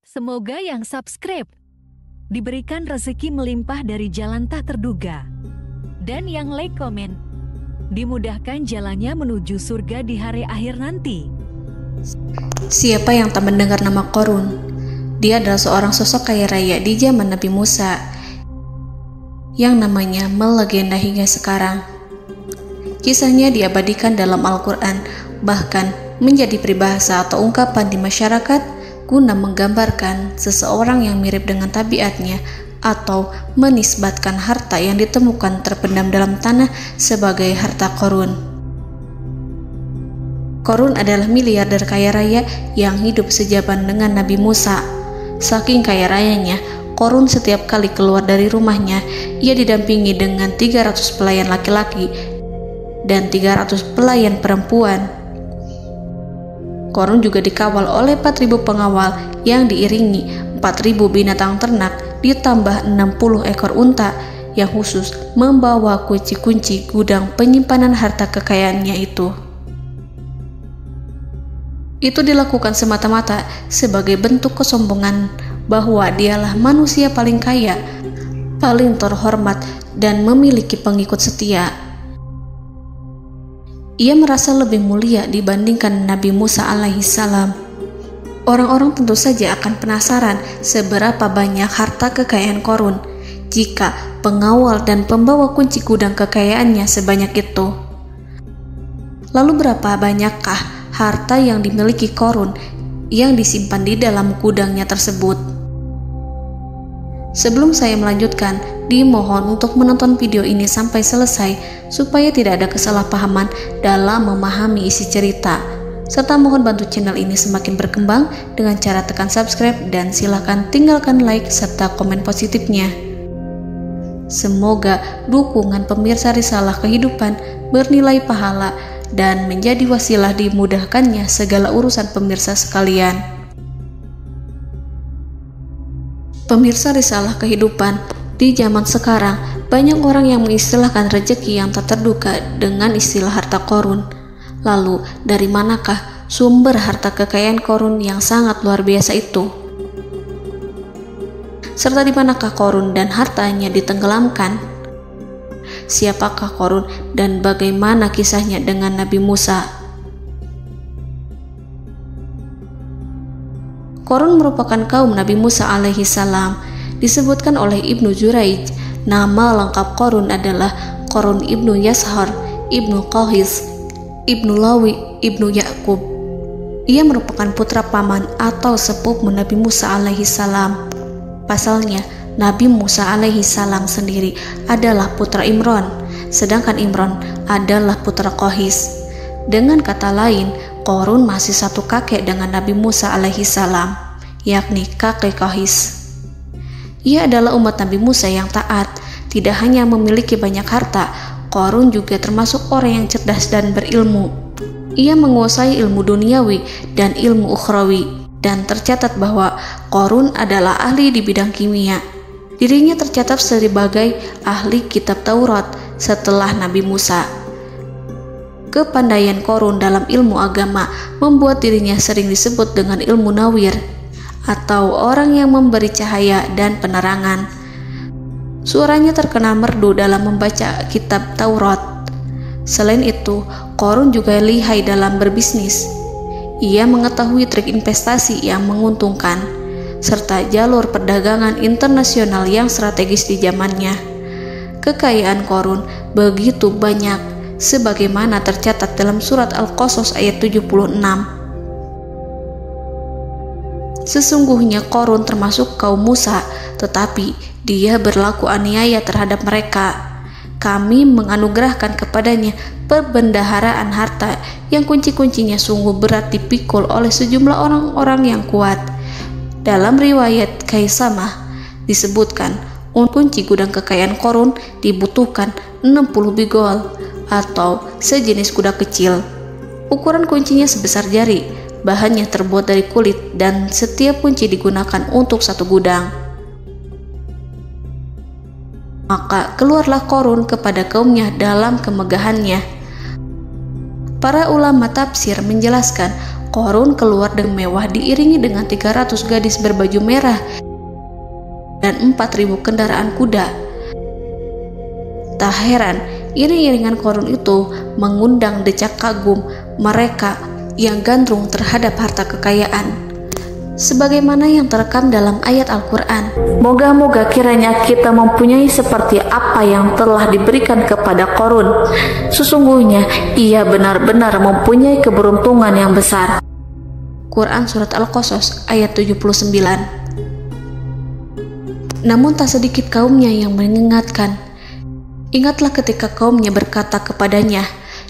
Semoga yang subscribe diberikan rezeki melimpah dari jalan tak terduga. Dan yang like komen, dimudahkan jalannya menuju surga di hari akhir nanti. Siapa yang tak mendengar nama Qorun? Dia adalah seorang sosok kaya raya di zaman Nabi Musa yang namanya melegenda hingga sekarang. Kisahnya diabadikan dalam Al-Quran, bahkan menjadi peribahasa atau ungkapan di masyarakat guna menggambarkan seseorang yang mirip dengan tabiatnya atau menisbatkan harta yang ditemukan terpendam dalam tanah sebagai harta Qorun. Qorun adalah miliarder kaya raya yang hidup sejaman dengan Nabi Musa. Saking kaya rayanya, Qorun setiap kali keluar dari rumahnya, ia didampingi dengan 300 pelayan laki-laki dan 300 pelayan perempuan. Qorun juga dikawal oleh 4.000 pengawal yang diiringi 4.000 binatang ternak ditambah 60 ekor unta yang khusus membawa kunci-kunci gudang penyimpanan harta kekayaannya itu. Itu dilakukan semata-mata sebagai bentuk kesombongan bahwa dialah manusia paling kaya, paling terhormat, dan memiliki pengikut setia. Ia merasa lebih mulia dibandingkan Nabi Musa alaihissalam. Orang-orang tentu saja akan penasaran seberapa banyak harta kekayaan Qorun jika pengawal dan pembawa kunci gudang kekayaannya sebanyak itu. Lalu berapa banyakkah harta yang dimiliki Qorun yang disimpan di dalam gudangnya tersebut? Sebelum saya melanjutkan, dimohon untuk menonton video ini sampai selesai supaya tidak ada kesalahpahaman dalam memahami isi cerita, serta mohon bantu channel ini semakin berkembang dengan cara tekan subscribe dan silakan tinggalkan like serta komen positifnya. Semoga dukungan pemirsa Risalah Kehidupan bernilai pahala dan menjadi wasilah dimudahkannya segala urusan pemirsa sekalian. Pemirsa Risalah Kehidupan, di zaman sekarang banyak orang yang mengistilahkan rezeki yang tak terduga dengan istilah harta Qorun. Lalu dari manakah sumber harta kekayaan Qorun yang sangat luar biasa itu? Serta di manakah Qorun dan hartanya ditenggelamkan? Siapakah Qorun dan bagaimana kisahnya dengan Nabi Musa? Qorun merupakan kaum Nabi Musa alaihissalam. Disebutkan oleh Ibnu Jurayj, nama lengkap Qorun adalah Qorun ibnu Yashar, ibnu Qahis, ibnu Lawi, ibnu Yakub. Ia merupakan putra paman atau sepupu Nabi Musa alaihissalam. Pasalnya, Nabi Musa alaihissalam sendiri adalah putra Imran, sedangkan Imran adalah putra Qahis. Dengan kata lain, Qorun masih satu kakek dengan Nabi Musa alaihissalam, yakni kakek Qahis. Ia adalah umat Nabi Musa yang taat. Tidak hanya memiliki banyak harta, Qorun juga termasuk orang yang cerdas dan berilmu. Ia menguasai ilmu duniawi dan ilmu ukhrawi, dan tercatat bahwa Qorun adalah ahli di bidang kimia. Dirinya tercatat sebagai ahli kitab Taurat setelah Nabi Musa. Kepandaian Qorun dalam ilmu agama membuat dirinya sering disebut dengan ilmu nawir, atau orang yang memberi cahaya dan penerangan. Suaranya terkenal merdu dalam membaca kitab Taurat. Selain itu, Qorun juga lihai dalam berbisnis. Ia mengetahui trik investasi yang menguntungkan, serta jalur perdagangan internasional yang strategis di zamannya. Kekayaan Qorun begitu banyak, sebagaimana tercatat dalam surat Al-Qasas ayat 76. Sesungguhnya Qorun termasuk kaum Musa, tetapi dia berlaku aniaya terhadap mereka. Kami menganugerahkan kepadanya perbendaharaan harta yang kunci-kuncinya sungguh berat dipikul oleh sejumlah orang-orang yang kuat. Dalam riwayat Kaisamah disebutkan, kunci gudang kekayaan Qorun dibutuhkan 60 bigol atau sejenis kuda kecil. Ukuran kuncinya sebesar jari, bahannya terbuat dari kulit, dan setiap kunci digunakan untuk satu gudang. Maka keluarlah Qorun kepada kaumnya dalam kemegahannya. Para ulama tafsir menjelaskan Qarun keluar dengan mewah diiringi dengan 300 gadis berbaju merah dan 4.000 kendaraan kuda. Tak heran, iring-iringan Qarun itu mengundang decak kagum mereka yang gandrung terhadap harta kekayaan. Sebagaimana yang terekam dalam ayat Al-Quran, moga-moga kiranya kita mempunyai seperti apa yang telah diberikan kepada Qarun. Sesungguhnya ia benar-benar mempunyai keberuntungan yang besar. Quran Surat Al-Qasas ayat 79. Namun tak sedikit kaumnya yang mengingatkan. Ingatlah ketika kaumnya berkata kepadanya,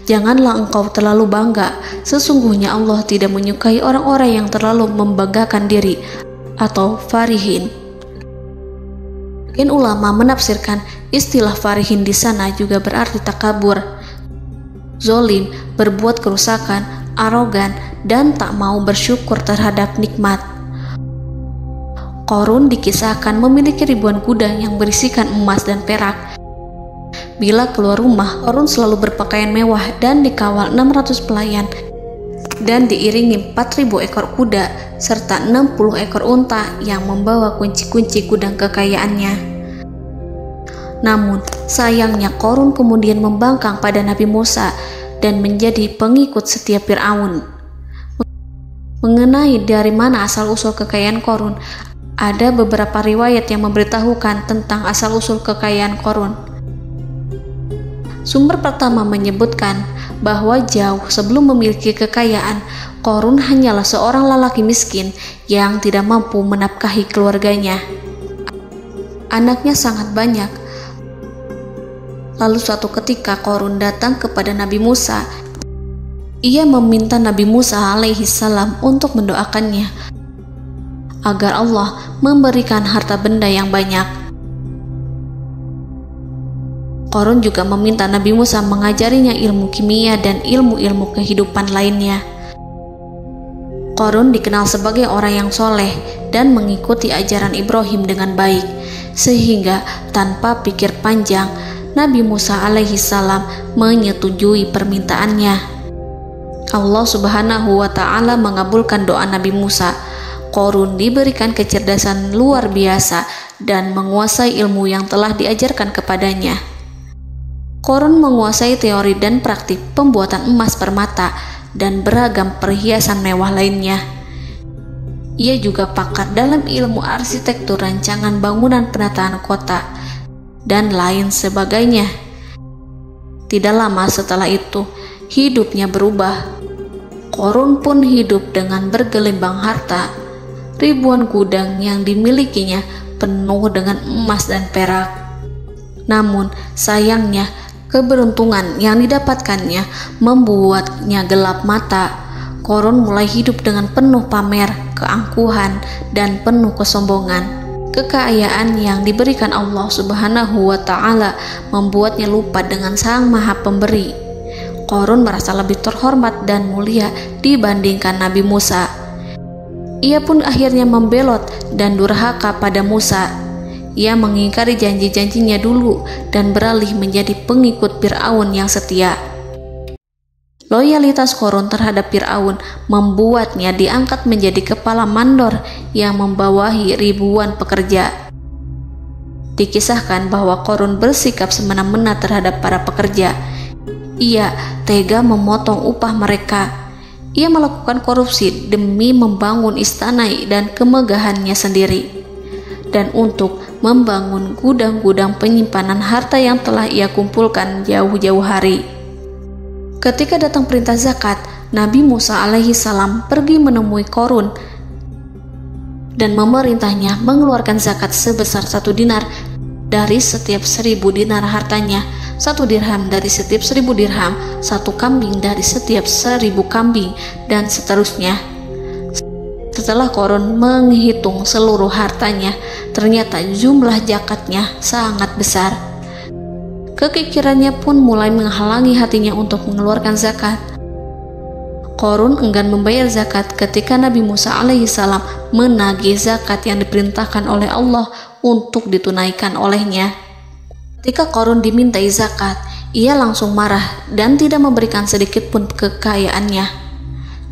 janganlah engkau terlalu bangga, sesungguhnya Allah tidak menyukai orang-orang yang terlalu membanggakan diri atau farihin. Ulama menafsirkan istilah farihin di sana juga berarti takabur, zolim, berbuat kerusakan, arogan, dan tak mau bersyukur terhadap nikmat. Qarun dikisahkan memiliki ribuan kuda yang berisikan emas dan perak. Bila keluar rumah, Qarun selalu berpakaian mewah dan dikawal 600 pelayan dan diiringi 4.000 ekor kuda serta 60 ekor unta yang membawa kunci-kunci gudang kekayaannya. Namun, sayangnya Qarun kemudian membangkang pada Nabi Musa dan menjadi pengikut setia Fir'aun. Mengenai dari mana asal-usul kekayaan Qarun, ada beberapa riwayat yang memberitahukan tentang asal-usul kekayaan Qarun. Sumber pertama menyebutkan bahwa jauh sebelum memiliki kekayaan, Qarun hanyalah seorang lelaki miskin yang tidak mampu menafkahi keluarganya. Anaknya sangat banyak. Lalu suatu ketika Qarun datang kepada Nabi Musa. Ia meminta Nabi Musa alaihi salam untuk mendoakannya agar Allah memberikan harta benda yang banyak. Qarun juga meminta Nabi Musa mengajarinya ilmu kimia dan ilmu-ilmu kehidupan lainnya. Qarun dikenal sebagai orang yang soleh dan mengikuti ajaran Ibrahim dengan baik, sehingga tanpa pikir panjang, Nabi Musa alaihi salam menyetujui permintaannya. Allah Subhanahu wa ta'ala mengabulkan doa Nabi Musa. Qarun diberikan kecerdasan luar biasa dan menguasai ilmu yang telah diajarkan kepadanya. Qarun menguasai teori dan praktik pembuatan emas permata dan beragam perhiasan mewah lainnya. Ia juga pakar dalam ilmu arsitektur, rancangan bangunan, penataan kota, dan lain sebagainya. Tidak lama setelah itu, hidupnya berubah. Qarun pun hidup dengan bergelimbang harta. Ribuan gudang yang dimilikinya penuh dengan emas dan perak. Namun, sayangnya, keberuntungan yang didapatkannya membuatnya gelap mata. Qarun mulai hidup dengan penuh pamer, keangkuhan, dan penuh kesombongan. Kekayaan yang diberikan Allah Subhanahu wa ta'ala membuatnya lupa dengan Sang Maha Pemberi. Qarun merasa lebih terhormat dan mulia dibandingkan Nabi Musa. Ia pun akhirnya membelot dan durhaka pada Musa. Ia mengingkari janji-janjinya dulu dan beralih menjadi pengikut Fir'aun yang setia. Loyalitas Qarun terhadap Fir'aun membuatnya diangkat menjadi kepala mandor yang membawahi ribuan pekerja. Dikisahkan bahwa Qarun bersikap semena-mena terhadap para pekerja. Ia tega memotong upah mereka. Ia melakukan korupsi demi membangun istana dan kemegahannya sendiri, dan untuk membangun gudang-gudang penyimpanan harta yang telah ia kumpulkan jauh-jauh hari. Ketika datang perintah zakat, Nabi Musa alaihi salam pergi menemui Qarun dan memerintahnya mengeluarkan zakat sebesar 1 dinar dari setiap 1000 dinar hartanya, 1 dirham dari setiap 1000 dirham, 1 kambing dari setiap 1000 kambing, dan seterusnya. Setelah Qarun menghitung seluruh hartanya, ternyata jumlah zakatnya sangat besar. Kekikirannya pun mulai menghalangi hatinya untuk mengeluarkan zakat. Qarun enggan membayar zakat ketika Nabi Musa alaihissalam menagih zakat yang diperintahkan oleh Allah untuk ditunaikan olehnya. Ketika Qarun dimintai zakat, ia langsung marah dan tidak memberikan sedikit pun kekayaannya.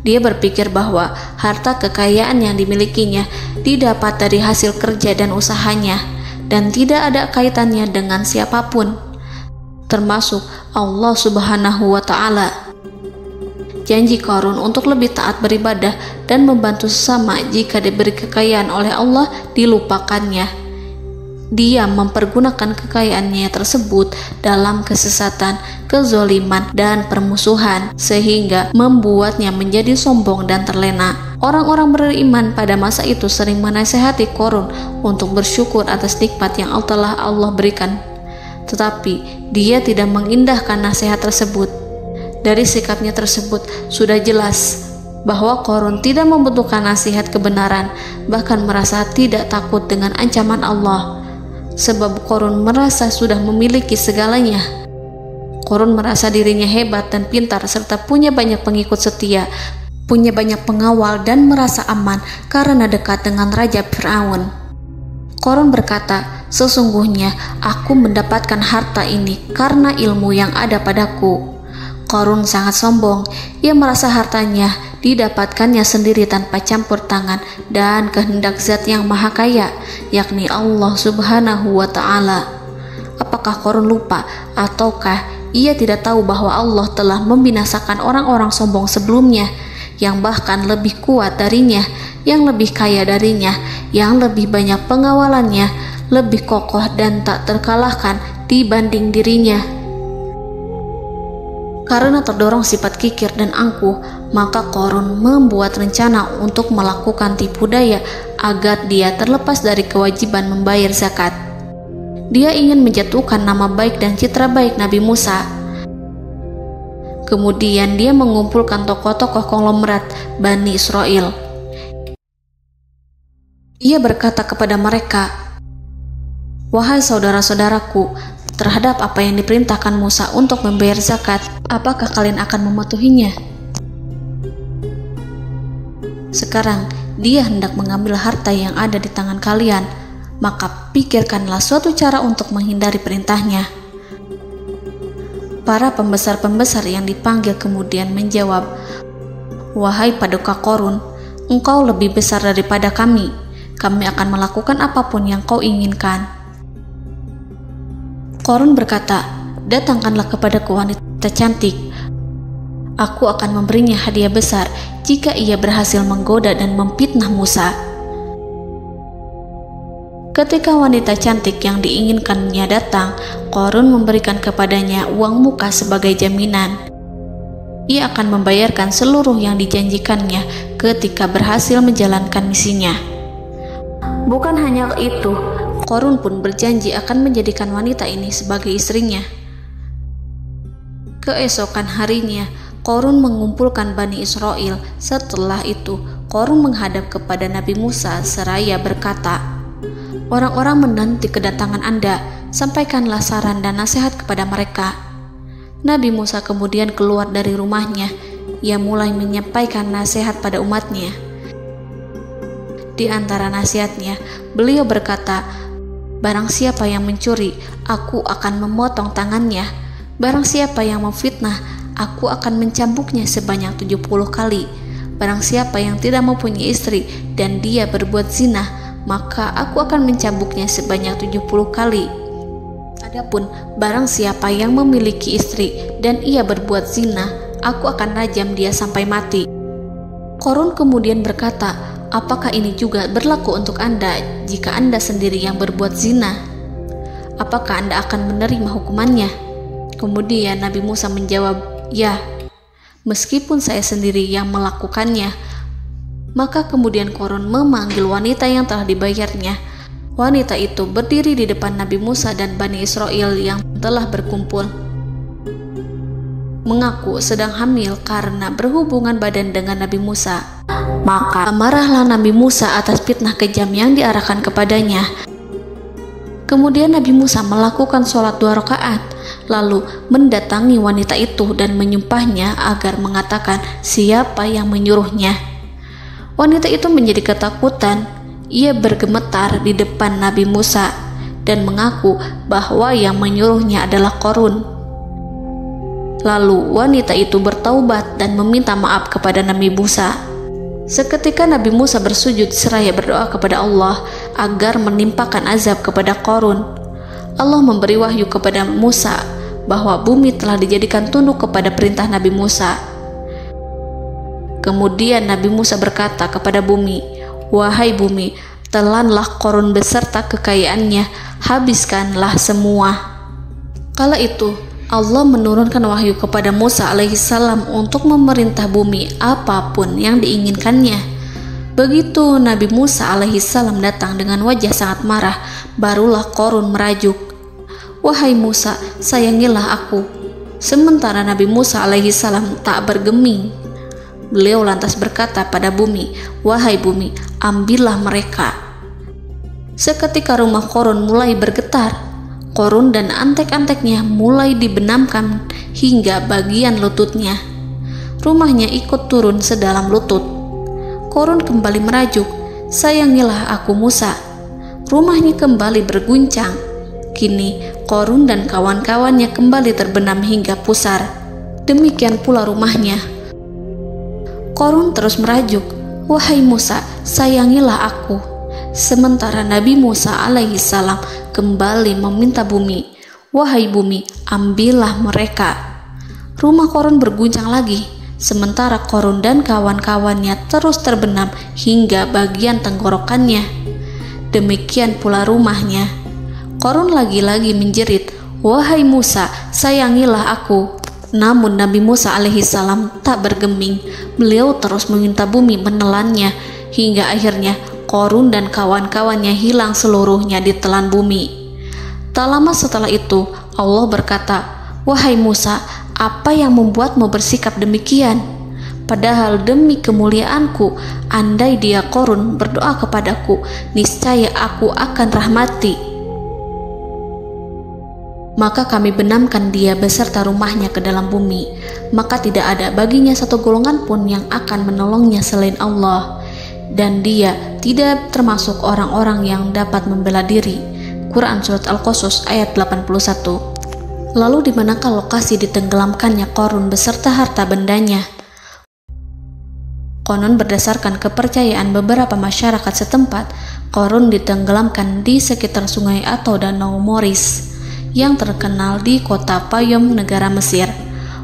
Dia berpikir bahwa harta kekayaan yang dimilikinya didapat dari hasil kerja dan usahanya, dan tidak ada kaitannya dengan siapapun, termasuk Allah Subhanahu wa Ta'ala. Janji Qarun untuk lebih taat beribadah dan membantu sesama jika diberi kekayaan oleh Allah dilupakannya. Dia mempergunakan kekayaannya tersebut dalam kesesatan, kezoliman, dan permusuhan, sehingga membuatnya menjadi sombong dan terlena. Orang-orang beriman pada masa itu sering menasihati Qarun untuk bersyukur atas nikmat yang telah Allah berikan, tetapi dia tidak mengindahkan nasihat tersebut. Dari sikapnya tersebut sudah jelas bahwa Qarun tidak membutuhkan nasihat kebenaran, bahkan merasa tidak takut dengan ancaman Allah. Sebab Qarun merasa sudah memiliki segalanya. Qarun merasa dirinya hebat dan pintar serta punya banyak pengikut setia, punya banyak pengawal dan merasa aman karena dekat dengan Raja Fir'aun. Qarun berkata, "Sesungguhnya aku mendapatkan harta ini karena ilmu yang ada padaku." Qarun sangat sombong. Ia merasa hartanya didapatkannya sendiri tanpa campur tangan dan kehendak Zat yang Maha Kaya, yakni Allah Subhanahu wa Ta'ala. Apakah Qarun lupa ataukah ia tidak tahu bahwa Allah telah membinasakan orang-orang sombong sebelumnya yang bahkan lebih kuat darinya, yang lebih kaya darinya, yang lebih banyak pengawalannya, lebih kokoh dan tak terkalahkan dibanding dirinya? Karena terdorong sifat kikir dan angkuh, maka Qarun membuat rencana untuk melakukan tipu daya agar dia terlepas dari kewajiban membayar zakat. Dia ingin menjatuhkan nama baik dan citra baik Nabi Musa. Kemudian dia mengumpulkan tokoh-tokoh konglomerat Bani Israel. Ia berkata kepada mereka, "Wahai saudara-saudaraku, terhadap apa yang diperintahkan Musa untuk membayar zakat, apakah kalian akan mematuhinya? Sekarang dia hendak mengambil harta yang ada di tangan kalian, maka pikirkanlah suatu cara untuk menghindari perintahnya." Para pembesar-pembesar yang dipanggil kemudian menjawab, "Wahai paduka Qarun, engkau lebih besar daripada kami. Kami akan melakukan apapun yang kau inginkan." Qarun berkata, "Datangkanlah kepadaku wanita cantik. Aku akan memberinya hadiah besar jika ia berhasil menggoda dan memfitnah Musa." Ketika wanita cantik yang diinginkannya datang, Qarun memberikan kepadanya uang muka sebagai jaminan. Ia akan membayarkan seluruh yang dijanjikannya ketika berhasil menjalankan misinya. Bukan hanya itu, Qarun pun berjanji akan menjadikan wanita ini sebagai istrinya. Keesokan harinya, Qarun mengumpulkan Bani Israel. Setelah itu, Qarun menghadap kepada Nabi Musa seraya berkata, "Orang-orang menanti kedatangan Anda, sampaikanlah saran dan nasihat kepada mereka." Nabi Musa kemudian keluar dari rumahnya. Ia mulai menyampaikan nasihat pada umatnya. Di antara nasihatnya, beliau berkata, "Barang siapa yang mencuri, aku akan memotong tangannya. Barang siapa yang memfitnah, aku akan mencambuknya sebanyak 70 kali. Barang siapa yang tidak mempunyai istri dan dia berbuat zina, maka aku akan mencambuknya sebanyak 70 kali. Adapun barang siapa yang memiliki istri dan ia berbuat zina, aku akan rajam dia sampai mati." Qarun kemudian berkata, "Apakah ini juga berlaku untuk Anda jika Anda sendiri yang berbuat zina? Apakah Anda akan menerima hukumannya?" Kemudian Nabi Musa menjawab, "Ya, meskipun saya sendiri yang melakukannya." Maka kemudian Qarun memanggil wanita yang telah dibayarnya. Wanita itu berdiri di depan Nabi Musa dan Bani Israel yang telah berkumpul, mengaku sedang hamil karena berhubungan badan dengan Nabi Musa. Maka marahlah Nabi Musa atas fitnah kejam yang diarahkan kepadanya. Kemudian Nabi Musa melakukan sholat 2 rakaat, lalu mendatangi wanita itu dan menyumpahnya agar mengatakan siapa yang menyuruhnya. Wanita itu menjadi ketakutan. Ia bergemetar di depan Nabi Musa dan mengaku bahwa yang menyuruhnya adalah Qarun. Lalu wanita itu bertaubat dan meminta maaf kepada Nabi Musa. Seketika Nabi Musa bersujud seraya berdoa kepada Allah agar menimpakan azab kepada Qarun. Allah memberi wahyu kepada Musa bahwa bumi telah dijadikan tunduk kepada perintah Nabi Musa. Kemudian Nabi Musa berkata kepada bumi, "Wahai bumi, telanlah Qarun beserta kekayaannya, habiskanlah semua." Kala itu Allah menurunkan wahyu kepada Musa alaihissalam untuk memerintah bumi apapun yang diinginkannya. Begitu Nabi Musa alaihissalam datang dengan wajah sangat marah, barulah Qarun merajuk, "Wahai Musa, sayangilah aku." Sementara Nabi Musa alaihissalam tak bergeming. Beliau lantas berkata pada bumi, "Wahai bumi, ambillah mereka." Seketika rumah Qarun mulai bergetar. Qarun dan antek-anteknya mulai dibenamkan hingga bagian lututnya. Rumahnya ikut turun sedalam lutut. Qarun kembali merajuk, "Sayangilah aku Musa." Rumahnya kembali berguncang. Kini Qarun dan kawan-kawannya kembali terbenam hingga pusar. Demikian pula rumahnya. Qarun terus merajuk, "Wahai Musa, sayangilah aku." Sementara Nabi Musa alaihissalam kembali meminta bumi, "Wahai bumi, ambillah mereka." Rumah Qarun berguncang lagi, sementara Qarun dan kawan-kawannya terus terbenam hingga bagian tenggorokannya. Demikian pula rumahnya. Qarun lagi-lagi menjerit, "Wahai Musa, sayangilah aku." Namun Nabi Musa alaihissalam tak bergeming. Beliau terus meminta bumi menelannya hingga akhirnya Qarun dan kawan-kawannya hilang seluruhnya ditelan bumi. Tak lama setelah itu Allah berkata, "Wahai Musa, apa yang membuatmu bersikap demikian? Padahal demi kemuliaanku, andai dia Qarun berdoa kepadaku, niscaya aku akan rahmati. Maka kami benamkan dia beserta rumahnya ke dalam bumi, maka tidak ada baginya satu golongan pun yang akan menolongnya selain Allah, dan dia tidak termasuk orang-orang yang dapat membela diri." Quran Surat Al-Qasas ayat 81. Lalu di manakah lokasi ditenggelamkannya Qarun beserta harta bendanya? Konon berdasarkan kepercayaan beberapa masyarakat setempat, Qarun ditenggelamkan di sekitar sungai atau danau Moris yang terkenal di kota Payom, negara Mesir.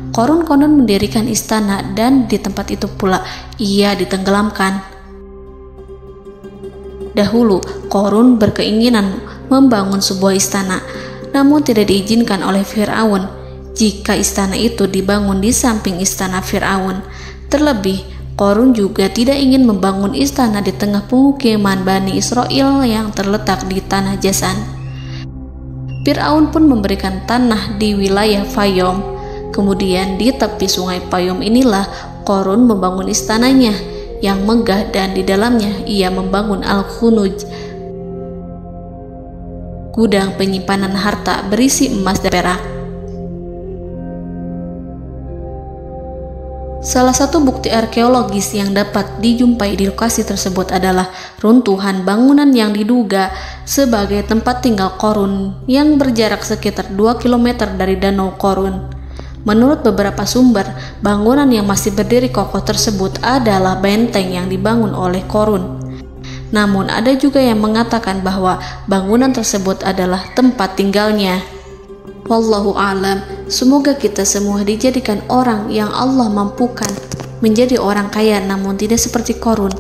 Qarun konon mendirikan istana dan di tempat itu pula ia ditenggelamkan. Dahulu, Qarun berkeinginan membangun sebuah istana, namun tidak diizinkan oleh Fir'aun jika istana itu dibangun di samping istana Fir'aun. Terlebih, Qarun juga tidak ingin membangun istana di tengah pemukiman Bani Israel yang terletak di tanah Jasan. Fir'aun pun memberikan tanah di wilayah Fayom. Kemudian di tepi sungai Payom inilah Qarun membangun istananya yang megah, dan di dalamnya ia membangun Al-Khunuj, gudang penyimpanan harta berisi emas dan perak. Salah satu bukti arkeologis yang dapat dijumpai di lokasi tersebut adalah runtuhan bangunan yang diduga sebagai tempat tinggal Qarun yang berjarak sekitar 2 km dari Danau Qarun. Menurut beberapa sumber, bangunan yang masih berdiri kokoh tersebut adalah benteng yang dibangun oleh Qarun. Namun ada juga yang mengatakan bahwa bangunan tersebut adalah tempat tinggalnya. Wallahu a'lam. Semoga kita semua dijadikan orang yang Allah mampukan menjadi orang kaya namun tidak seperti Qarun,